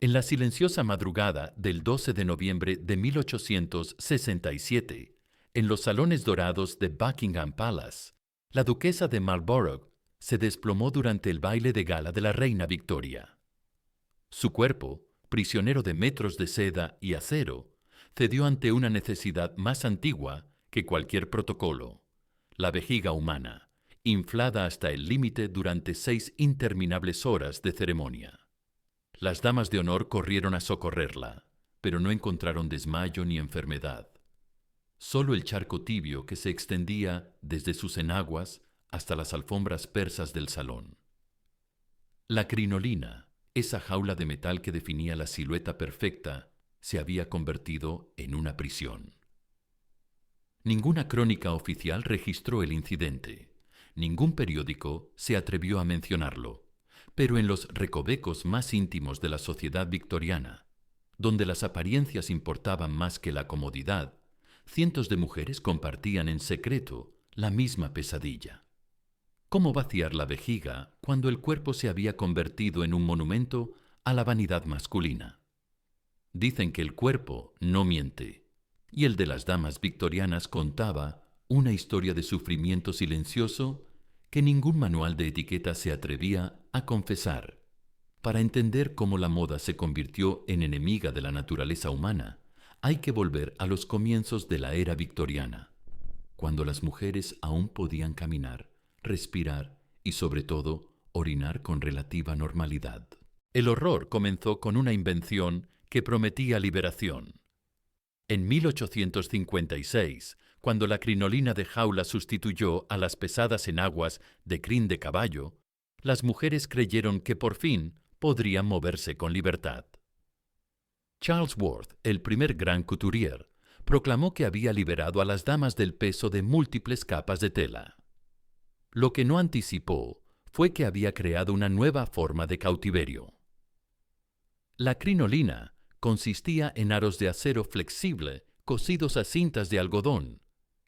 En la silenciosa madrugada del 12 de noviembre de 1867, en los salones dorados de Buckingham Palace, la duquesa de Marlborough se desplomó durante el baile de gala de la reina Victoria. Su cuerpo, prisionero de metros de seda y acero, cedió ante una necesidad más antigua que cualquier protocolo: la vejiga humana, inflada hasta el límite durante 6 interminables horas de ceremonia. Las damas de honor corrieron a socorrerla, pero no encontraron desmayo ni enfermedad. Solo el charco tibio que se extendía desde sus enaguas hasta las alfombras persas del salón. La crinolina, esa jaula de metal que definía la silueta perfecta, se había convertido en una prisión. Ninguna crónica oficial registró el incidente. Ningún periódico se atrevió a mencionarlo. Pero en los recovecos más íntimos de la sociedad victoriana, donde las apariencias importaban más que la comodidad, cientos de mujeres compartían en secreto la misma pesadilla. ¿Cómo vaciar la vejiga cuando el cuerpo se había convertido en un monumento a la vanidad masculina? Dicen que el cuerpo no miente, y el de las damas victorianas contaba una historia de sufrimiento silencioso que ningún manual de etiqueta se atrevía a confesar. Para entender cómo la moda se convirtió en enemiga de la naturaleza humana, hay que volver a los comienzos de la era victoriana, cuando las mujeres aún podían caminar, respirar y, sobre todo, orinar con relativa normalidad. El horror comenzó con una invención que prometía liberación. En 1856, cuando la crinolina de jaula sustituyó a las pesadas enaguas de crin de caballo, las mujeres creyeron que por fin podrían moverse con libertad. Charles Worth, el primer gran couturier, proclamó que había liberado a las damas del peso de múltiples capas de tela. Lo que no anticipó fue que había creado una nueva forma de cautiverio. La crinolina consistía en aros de acero flexible cosidos a cintas de algodón,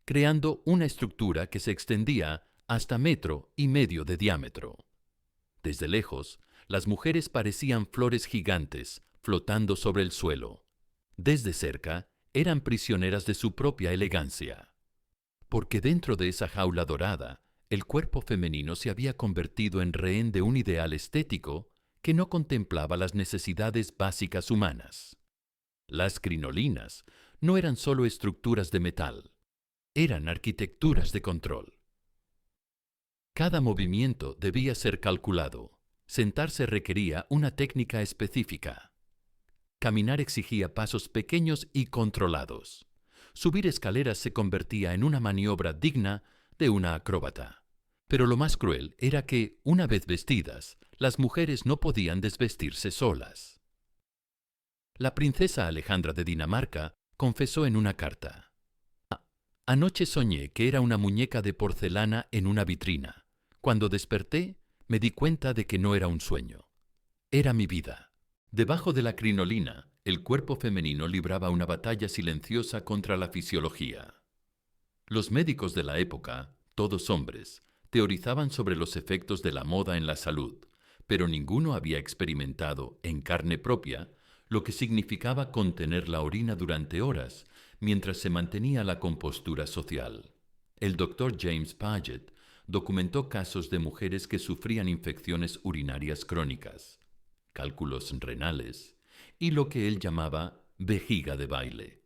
creando una estructura que se extendía hasta 1,5 metros de diámetro. Desde lejos, las mujeres parecían flores gigantes flotando sobre el suelo. Desde cerca, eran prisioneras de su propia elegancia. Porque dentro de esa jaula dorada, el cuerpo femenino se había convertido en rehén de un ideal estético que no contemplaba las necesidades básicas humanas. Las crinolinas no eran solo estructuras de metal, eran arquitecturas de control. Cada movimiento debía ser calculado. Sentarse requería una técnica específica. Caminar exigía pasos pequeños y controlados. Subir escaleras se convertía en una maniobra digna de una acróbata. Pero lo más cruel era que, una vez vestidas, las mujeres no podían desvestirse solas. La princesa Alejandra de Dinamarca confesó en una carta: anoche soñé que era una muñeca de porcelana en una vitrina. Cuando desperté, me di cuenta de que no era un sueño. Era mi vida. Debajo de la crinolina, el cuerpo femenino libraba una batalla silenciosa contra la fisiología. Los médicos de la época, todos hombres, teorizaban sobre los efectos de la moda en la salud, pero ninguno había experimentado en carne propia lo que significaba contener la orina durante horas mientras se mantenía la compostura social. El doctor James Paget documentó casos de mujeres que sufrían infecciones urinarias crónicas, cálculos renales y lo que él llamaba vejiga de baile,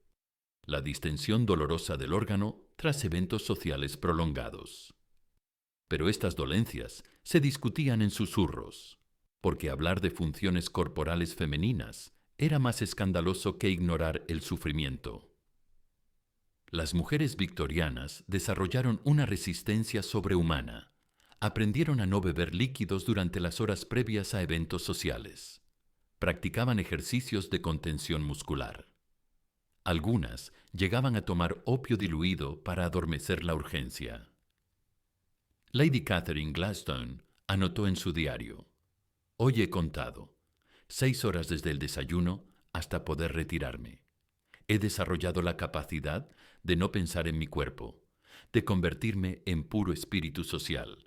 la distensión dolorosa del órgano tras eventos sociales prolongados. Pero estas dolencias se discutían en susurros, porque hablar de funciones corporales femeninas era más escandaloso que ignorar el sufrimiento. Las mujeres victorianas desarrollaron una resistencia sobrehumana. Aprendieron a no beber líquidos durante las horas previas a eventos sociales. Practicaban ejercicios de contención muscular. Algunas llegaban a tomar opio diluido para adormecer la urgencia. Lady Catherine Gladstone anotó en su diario: hoy he contado 6 horas desde el desayuno hasta poder retirarme. He desarrollado la capacidad de no pensar en mi cuerpo, de convertirme en puro espíritu social.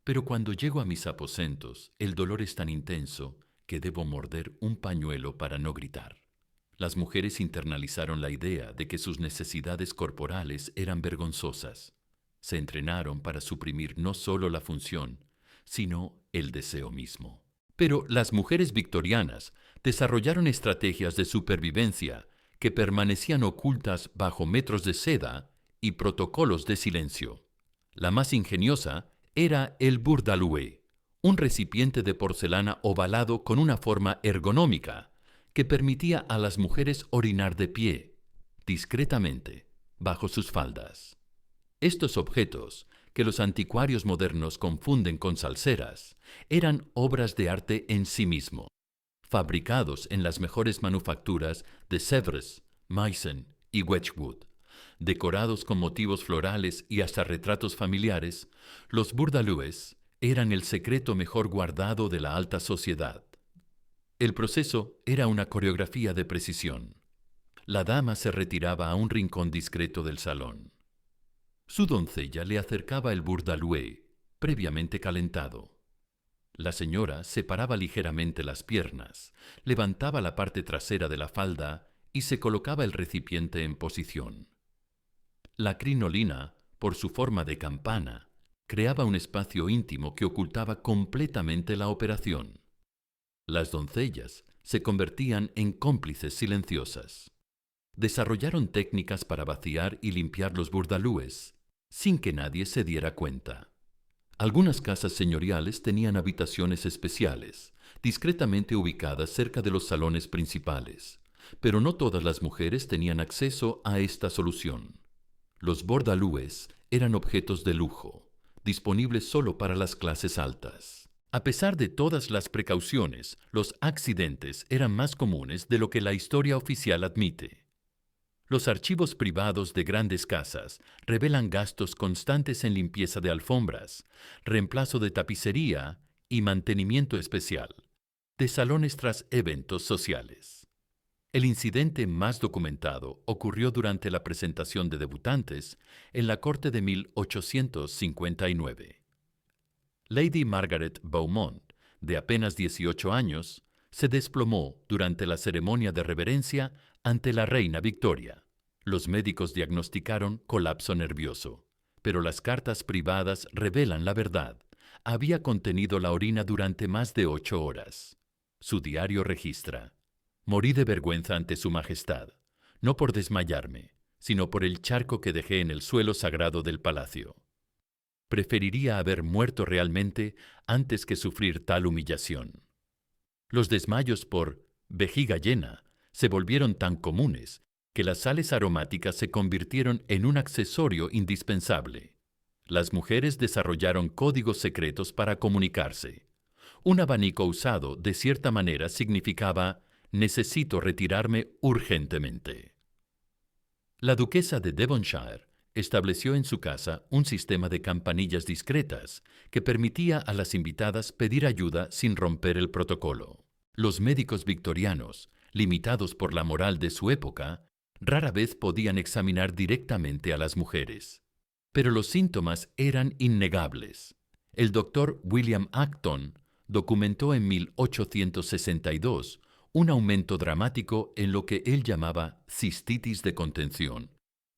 Pero cuando llego a mis aposentos, el dolor es tan intenso que debo morder un pañuelo para no gritar. Las mujeres internalizaron la idea de que sus necesidades corporales eran vergonzosas. Se entrenaron para suprimir no solo la función, sino el deseo mismo. Pero las mujeres victorianas desarrollaron estrategias de supervivencia que permanecían ocultas bajo metros de seda y protocolos de silencio. La más ingeniosa era el bourdaloue, un recipiente de porcelana ovalado con una forma ergonómica que permitía a las mujeres orinar de pie, discretamente, bajo sus faldas. Estos objetos, que los anticuarios modernos confunden con salseras, eran obras de arte en sí mismo, fabricados en las mejores manufacturas de Sèvres, Meissen y Wedgwood. Decorados con motivos florales y hasta retratos familiares, los bourdaloues eran el secreto mejor guardado de la alta sociedad. El proceso era una coreografía de precisión. La dama se retiraba a un rincón discreto del salón. Su doncella le acercaba el bourdaloue, previamente calentado. La señora separaba ligeramente las piernas, levantaba la parte trasera de la falda y se colocaba el recipiente en posición. La crinolina, por su forma de campana, creaba un espacio íntimo que ocultaba completamente la operación. Las doncellas se convertían en cómplices silenciosas. Desarrollaron técnicas para vaciar y limpiar los bourdaloues, sin que nadie se diera cuenta. Algunas casas señoriales tenían habitaciones especiales, discretamente ubicadas cerca de los salones principales, pero no todas las mujeres tenían acceso a esta solución. Los bourdaloues eran objetos de lujo, disponibles solo para las clases altas. A pesar de todas las precauciones, los accidentes eran más comunes de lo que la historia oficial admite. Los archivos privados de grandes casas revelan gastos constantes en limpieza de alfombras, reemplazo de tapicería y mantenimiento especial de salones tras eventos sociales. El incidente más documentado ocurrió durante la presentación de debutantes en la corte de 1859. Lady Margaret Beaumont, de apenas 18 años, se desplomó durante la ceremonia de reverencia ante la reina Victoria. Los médicos diagnosticaron colapso nervioso, pero las cartas privadas revelan la verdad. Había contenido la orina durante más de 8 horas. Su diario registra: morí de vergüenza ante su majestad, no por desmayarme, sino por el charco que dejé en el suelo sagrado del palacio. Preferiría haber muerto realmente antes que sufrir tal humillación. Los desmayos por vejiga llena se volvieron tan comunes que las sales aromáticas se convirtieron en un accesorio indispensable. Las mujeres desarrollaron códigos secretos para comunicarse. Un abanico usado de cierta manera significaba: necesito retirarme urgentemente. La duquesa de Devonshire estableció en su casa un sistema de campanillas discretas que permitía a las invitadas pedir ayuda sin romper el protocolo. Los médicos victorianos, limitados por la moral de su época, rara vez podían examinar directamente a las mujeres. Pero los síntomas eran innegables. El doctor William Acton documentó en 1862 un aumento dramático en lo que él llamaba cistitis de contención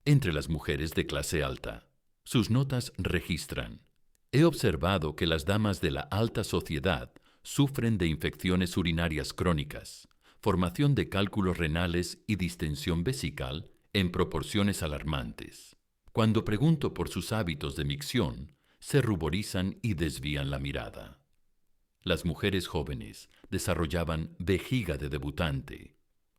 entre las mujeres de clase alta. Sus notas registran: he observado que las damas de la alta sociedad sufren de infecciones urinarias crónicas, formación de cálculos renales y distensión vesical en proporciones alarmantes. Cuando pregunto por sus hábitos de micción, se ruborizan y desvían la mirada. Las mujeres jóvenes desarrollaban vejiga de debutante,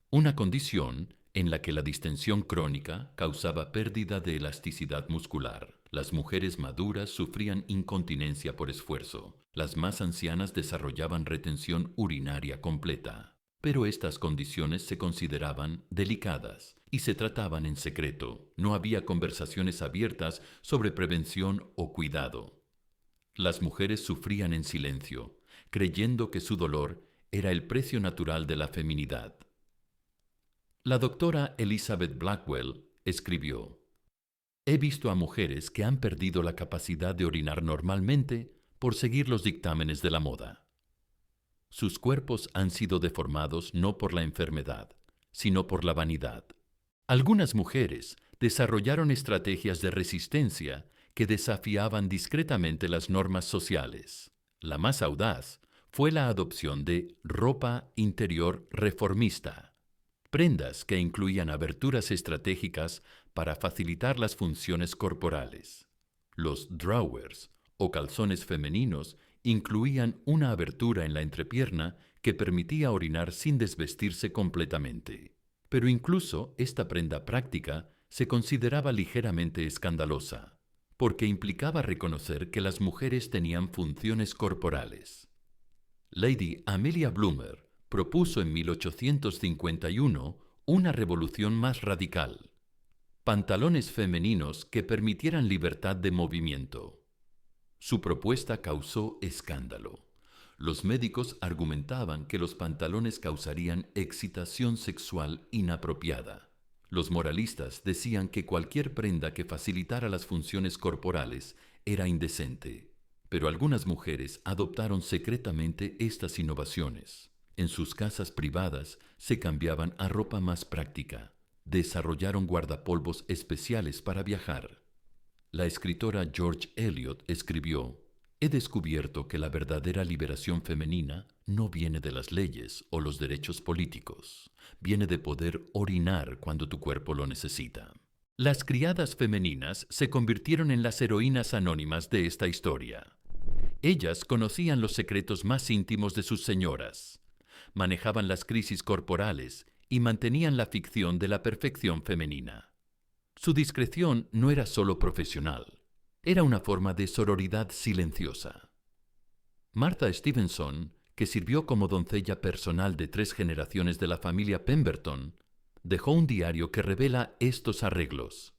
una condición en la que la distensión crónica causaba pérdida de elasticidad muscular. Las mujeres maduras sufrían incontinencia por esfuerzo. Las más ancianas desarrollaban retención urinaria completa. Pero estas condiciones se consideraban delicadas y se trataban en secreto. No había conversaciones abiertas sobre prevención o cuidado. Las mujeres sufrían en silencio, creyendo que su dolor era el precio natural de la feminidad. La doctora Elizabeth Blackwell escribió: he visto a mujeres que han perdido la capacidad de orinar normalmente por seguir los dictámenes de la moda. sus cuerpos han sido deformados no por la enfermedad, sino por la vanidad. Algunas mujeres desarrollaron estrategias de resistencia que desafiaban discretamente las normas sociales. La más audaz fue la adopción de ropa interior reformista, prendas que incluían aberturas estratégicas para facilitar las funciones corporales. Los drawers o calzones femeninos incluían una abertura en la entrepierna que permitía orinar sin desvestirse completamente. Pero incluso esta prenda práctica se consideraba ligeramente escandalosa, porque implicaba reconocer que las mujeres tenían funciones corporales. Lady Amelia Bloomer propuso en 1851 una revolución más radical: pantalones femeninos que permitieran libertad de movimiento. Su propuesta causó escándalo. Los médicos argumentaban que los pantalones causarían excitación sexual inapropiada. Los moralistas decían que cualquier prenda que facilitara las funciones corporales era indecente. Pero algunas mujeres adoptaron secretamente estas innovaciones. En sus casas privadas se cambiaban a ropa más práctica. Desarrollaron guardapolvos especiales para viajar. La escritora George Eliot escribió: «He descubierto que la verdadera liberación femenina no viene de las leyes o los derechos políticos. Viene de poder orinar cuando tu cuerpo lo necesita». Las criadas femeninas se convirtieron en las heroínas anónimas de esta historia. Ellas conocían los secretos más íntimos de sus señoras, manejaban las crisis corporales y mantenían la ficción de la perfección femenina. Su discreción no era solo profesional, era una forma de sororidad silenciosa. Martha Stevenson, que sirvió como doncella personal de 3 generaciones de la familia Pemberton, dejó un diario que revela estos arreglos.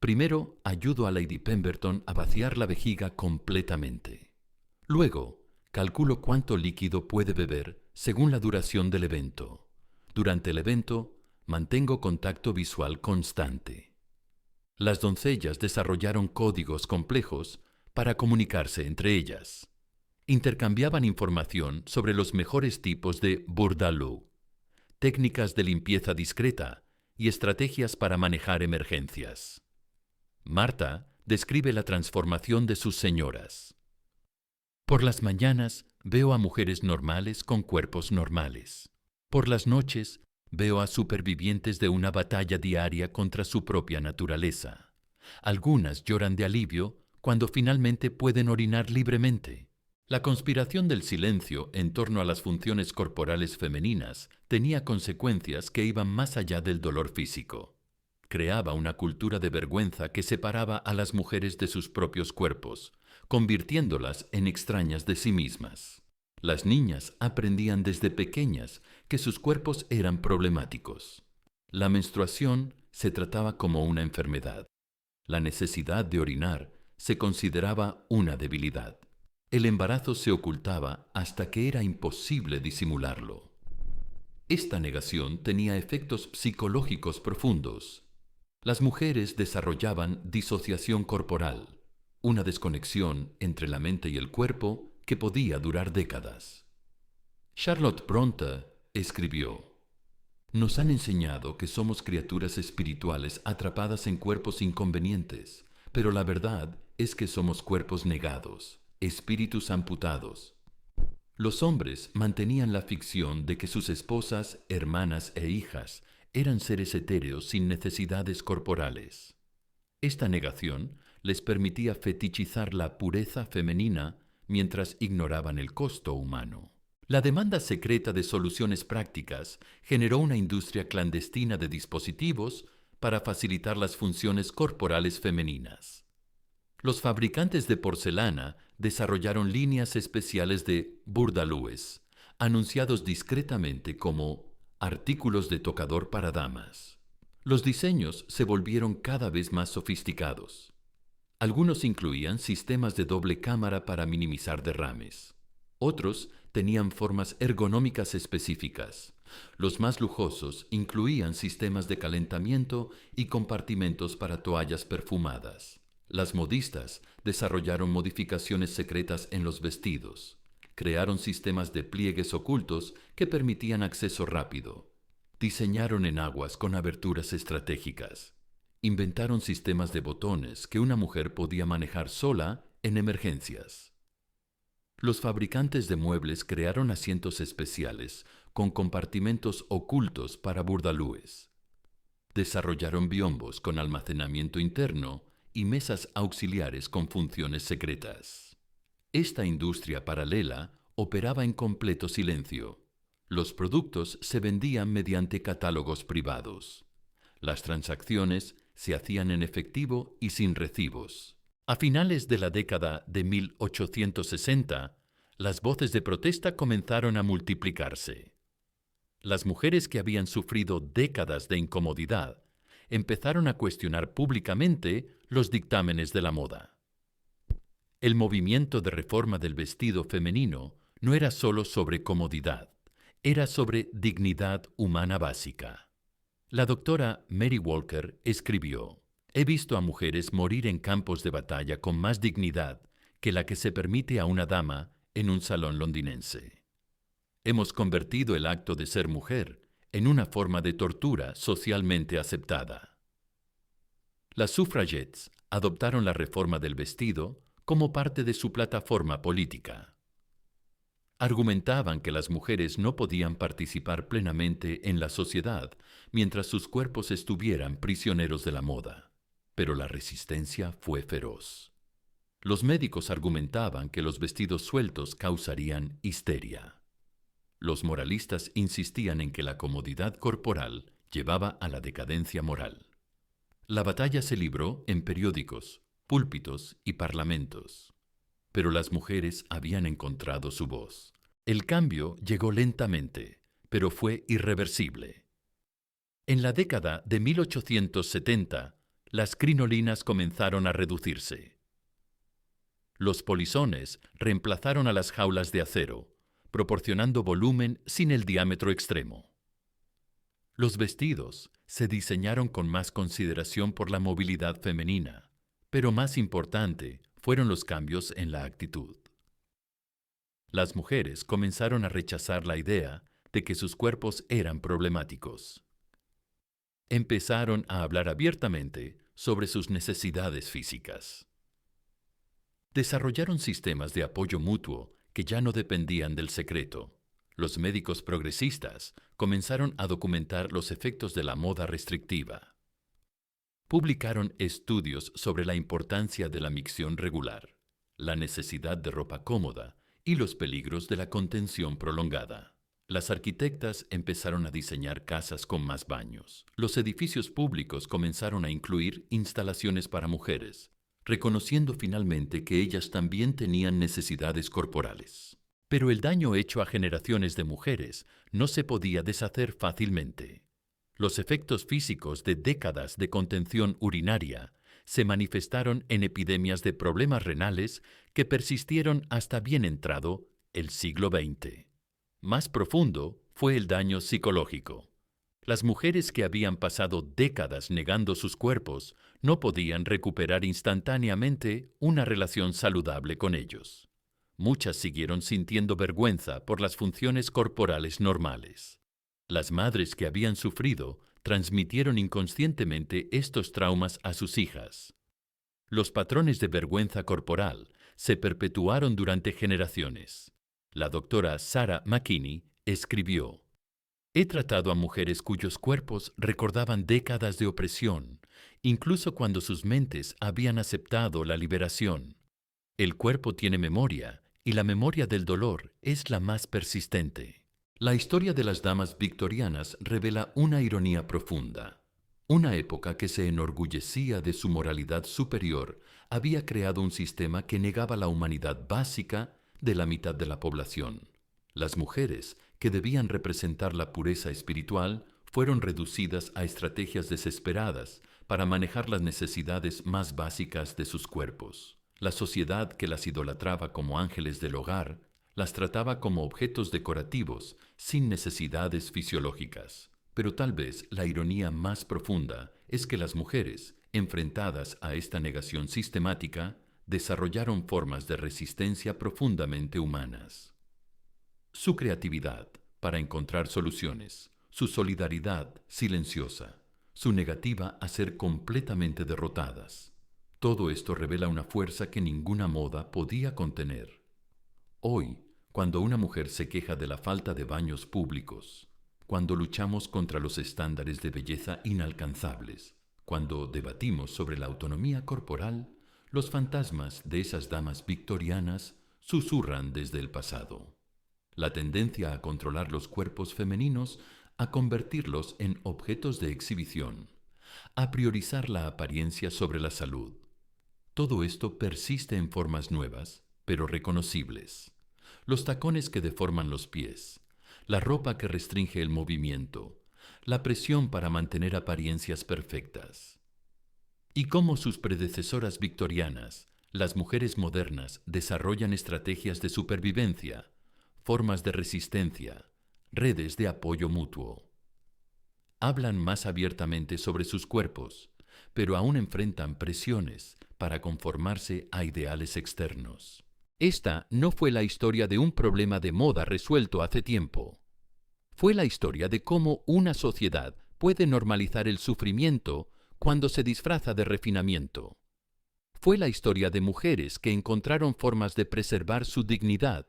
Primero, ayudo a Lady Pemberton a vaciar la vejiga completamente. Luego, calculo cuánto líquido puede beber según la duración del evento. Durante el evento, mantengo contacto visual constante. Las doncellas desarrollaron códigos complejos para comunicarse entre ellas. Intercambiaban información sobre los mejores tipos de burdalou, técnicas de limpieza discreta y estrategias para manejar emergencias. Marta describe la transformación de sus señoras. Por las mañanas veo a mujeres normales con cuerpos normales. Por las noches veo a supervivientes de una batalla diaria contra su propia naturaleza. Algunas lloran de alivio cuando finalmente pueden orinar libremente. La conspiración del silencio en torno a las funciones corporales femeninas tenía consecuencias que iban más allá del dolor físico. Creaba una cultura de vergüenza que separaba a las mujeres de sus propios cuerpos, convirtiéndolas en extrañas de sí mismas. Las niñas aprendían desde pequeñas que sus cuerpos eran problemáticos. La menstruación se trataba como una enfermedad. La necesidad de orinar se consideraba una debilidad. El embarazo se ocultaba hasta que era imposible disimularlo. Esta negación tenía efectos psicológicos profundos. Las mujeres desarrollaban disociación corporal, una desconexión entre la mente y el cuerpo que podía durar décadas. Charlotte Brontë escribió: «Nos han enseñado que somos criaturas espirituales atrapadas en cuerpos inconvenientes, pero la verdad es que somos cuerpos negados, espíritus amputados». Los hombres mantenían la ficción de que sus esposas, hermanas e hijas eran seres etéreos sin necesidades corporales. Esta negación les permitía fetichizar la pureza femenina mientras ignoraban el costo humano. La demanda secreta de soluciones prácticas generó una industria clandestina de dispositivos para facilitar las funciones corporales femeninas. Los fabricantes de porcelana desarrollaron líneas especiales de burdaloues, anunciados discretamente como artículos de tocador para damas. Los diseños se volvieron cada vez más sofisticados. Algunos incluían sistemas de doble cámara para minimizar derrames. Otros tenían formas ergonómicas específicas. Los más lujosos incluían sistemas de calentamiento y compartimentos para toallas perfumadas. Las modistas desarrollaron modificaciones secretas en los vestidos, Crearon sistemas de pliegues ocultos que permitían acceso rápido. Diseñaron enaguas con aberturas estratégicas. Inventaron sistemas de botones que una mujer podía manejar sola en emergencias. Los fabricantes de muebles crearon asientos especiales con compartimentos ocultos para burdalúes. Desarrollaron biombos con almacenamiento interno y mesas auxiliares con funciones secretas. Esta industria paralela operaba en completo silencio. Los productos se vendían mediante catálogos privados. Las transacciones se hacían en efectivo y sin recibos. A finales de la década de 1860, las voces de protesta comenzaron a multiplicarse. Las mujeres que habían sufrido décadas de incomodidad empezaron a cuestionar públicamente los dictámenes de la moda. El movimiento de reforma del vestido femenino no era solo sobre comodidad, era sobre dignidad humana básica. La doctora Mary Walker escribió: «He visto a mujeres morir en campos de batalla con más dignidad que la que se permite a una dama en un salón londinense. Hemos convertido el acto de ser mujer en una forma de tortura socialmente aceptada». Las suffragettes adoptaron la reforma del vestido como parte de su plataforma política. Argumentaban que las mujeres no podían participar plenamente en la sociedad mientras sus cuerpos estuvieran prisioneros de la moda. Pero la resistencia fue feroz. Los médicos argumentaban que los vestidos sueltos causarían histeria. Los moralistas insistían en que la comodidad corporal llevaba a la decadencia moral. La batalla se libró en periódicos, púlpitos y parlamentos. Pero las mujeres habían encontrado su voz. El cambio llegó lentamente, pero fue irreversible. En la década de 1870, las crinolinas comenzaron a reducirse. Los polizones reemplazaron a las jaulas de acero, proporcionando volumen sin el diámetro extremo. Los vestidos se diseñaron con más consideración por la movilidad femenina, pero más importante fueron los cambios en la actitud. Las mujeres comenzaron a rechazar la idea de que sus cuerpos eran problemáticos. Empezaron a hablar abiertamente sobre sus necesidades físicas. Desarrollaron sistemas de apoyo mutuo que ya no dependían del secreto. Los médicos progresistas comenzaron a documentar los efectos de la moda restrictiva. Publicaron estudios sobre la importancia de la micción regular, la necesidad de ropa cómoda y los peligros de la contención prolongada. Las arquitectas empezaron a diseñar casas con más baños. Los edificios públicos comenzaron a incluir instalaciones para mujeres, reconociendo finalmente que ellas también tenían necesidades corporales. Pero el daño hecho a generaciones de mujeres no se podía deshacer fácilmente. Los efectos físicos de décadas de contención urinaria se manifestaron en epidemias de problemas renales que persistieron hasta bien entrado el siglo XX. Más profundo fue el daño psicológico. Las mujeres que habían pasado décadas negando sus cuerpos no podían recuperar instantáneamente una relación saludable con ellos. Muchas siguieron sintiendo vergüenza por las funciones corporales normales. Las madres que habían sufrido transmitieron inconscientemente estos traumas a sus hijas. Los patrones de vergüenza corporal se perpetuaron durante generaciones. La doctora Sarah McKinney escribió: «He tratado a mujeres cuyos cuerpos recordaban décadas de opresión, incluso cuando sus mentes habían aceptado la liberación. El cuerpo tiene memoria, y la memoria del dolor es la más persistente». La historia de las damas victorianas revela una ironía profunda. Una época que se enorgullecía de su moralidad superior había creado un sistema que negaba la humanidad básica de la mitad de la población. Las mujeres, que debían representar la pureza espiritual, fueron reducidas a estrategias desesperadas para manejar las necesidades más básicas de sus cuerpos. La sociedad, que las idolatraba como ángeles del hogar, las trataba como objetos decorativos, sin necesidades fisiológicas. Pero tal vez la ironía más profunda es que las mujeres, enfrentadas a esta negación sistemática, desarrollaron formas de resistencia profundamente humanas. Su creatividad para encontrar soluciones, su solidaridad silenciosa, su negativa a ser completamente derrotadas. Todo esto revela una fuerza que ninguna moda podía contener. Hoy, cuando una mujer se queja de la falta de baños públicos, cuando luchamos contra los estándares de belleza inalcanzables, cuando debatimos sobre la autonomía corporal, los fantasmas de esas damas victorianas susurran desde el pasado. La tendencia a controlar los cuerpos femeninos, a convertirlos en objetos de exhibición, a priorizar la apariencia sobre la salud. Todo esto persiste en formas nuevas, pero reconocibles. Los tacones que deforman los pies, la ropa que restringe el movimiento, la presión para mantener apariencias perfectas. Y cómo sus predecesoras victorianas, las mujeres modernas, desarrollan estrategias de supervivencia, formas de resistencia, redes de apoyo mutuo. Hablan más abiertamente sobre sus cuerpos, pero aún enfrentan presiones para conformarse a ideales externos. Esta no fue la historia de un problema de moda resuelto hace tiempo. Fue la historia de cómo una sociedad puede normalizar el sufrimiento cuando se disfraza de refinamiento. Fue la historia de mujeres que encontraron formas de preservar su dignidad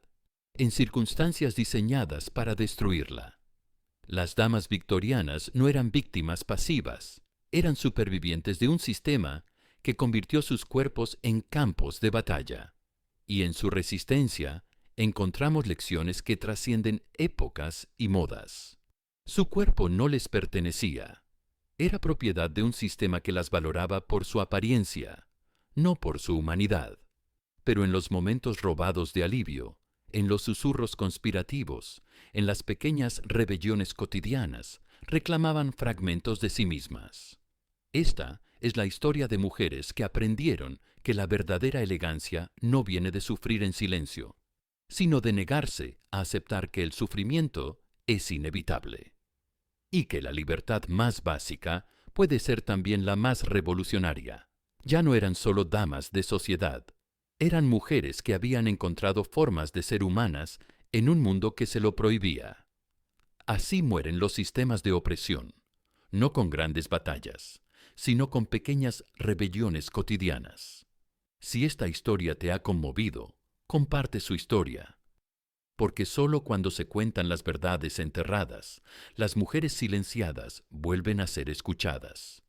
en circunstancias diseñadas para destruirla. Las damas victorianas no eran víctimas pasivas, eran supervivientes de un sistema que convirtió sus cuerpos en campos de batalla. Y en su resistencia encontramos lecciones que trascienden épocas y modas. Su cuerpo no les pertenecía. Era propiedad de un sistema que las valoraba por su apariencia, no por su humanidad. Pero en los momentos robados de alivio, en los susurros conspirativos, en las pequeñas rebeliones cotidianas, reclamaban fragmentos de sí mismas. Esta es la historia de mujeres que aprendieron que la verdadera elegancia no viene de sufrir en silencio, sino de negarse a aceptar que el sufrimiento es inevitable. Y que la libertad más básica puede ser también la más revolucionaria. Ya no eran solo damas de sociedad, eran mujeres que habían encontrado formas de ser humanas en un mundo que se lo prohibía. Así mueren los sistemas de opresión, no con grandes batallas, sino con pequeñas rebeliones cotidianas. Si esta historia te ha conmovido, comparte su historia. Porque solo cuando se cuentan las verdades enterradas, las mujeres silenciadas vuelven a ser escuchadas.